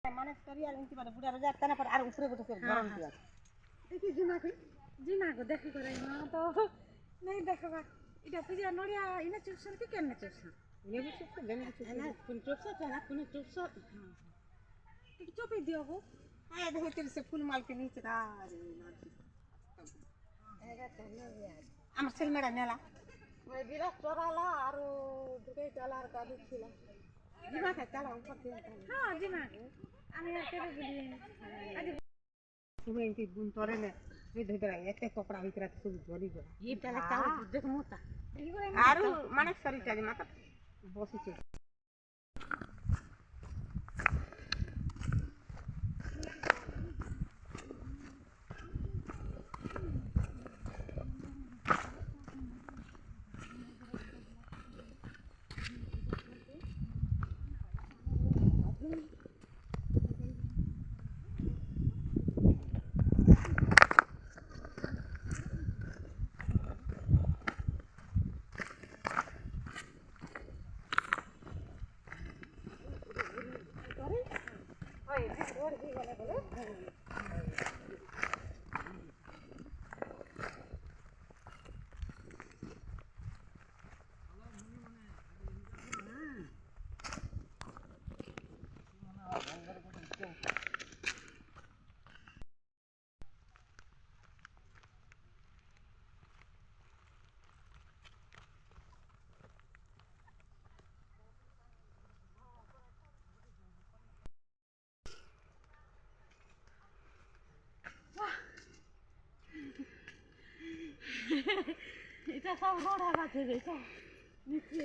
माने करिया लेंती बारे बुढ़ा रजा तना पर आर ऊपरे बोटे से गरम किया देखि जिमा को देखि करे ना तो नहीं देखबा इटा पिया नड़िया इने चुपसन के केने चुपसन इने भी चुपसन देने चुपसन ना कुन चुपसन था ना कुन चुपसन तो चुपी दियो वो हां देखो तेरे से फूल माल के नीचे था अरे एगा तने यार हमर सेल मेरा नेला मैं बिरा चोराला आरो दुके चलार का दिखिला जिमा का चला ऊपर दे हां जिमा আমি কেবে বলি আজ তুমি এন্টি বুন তরে নে এই ধরে এতে কপড়া ভিতরে সব জড়ি গলা এই তালে চাও দেখ মোটা আরু মানে শরীরটা মাথা বসিছে এটা সব রোড হাবাতে গেছে নিচে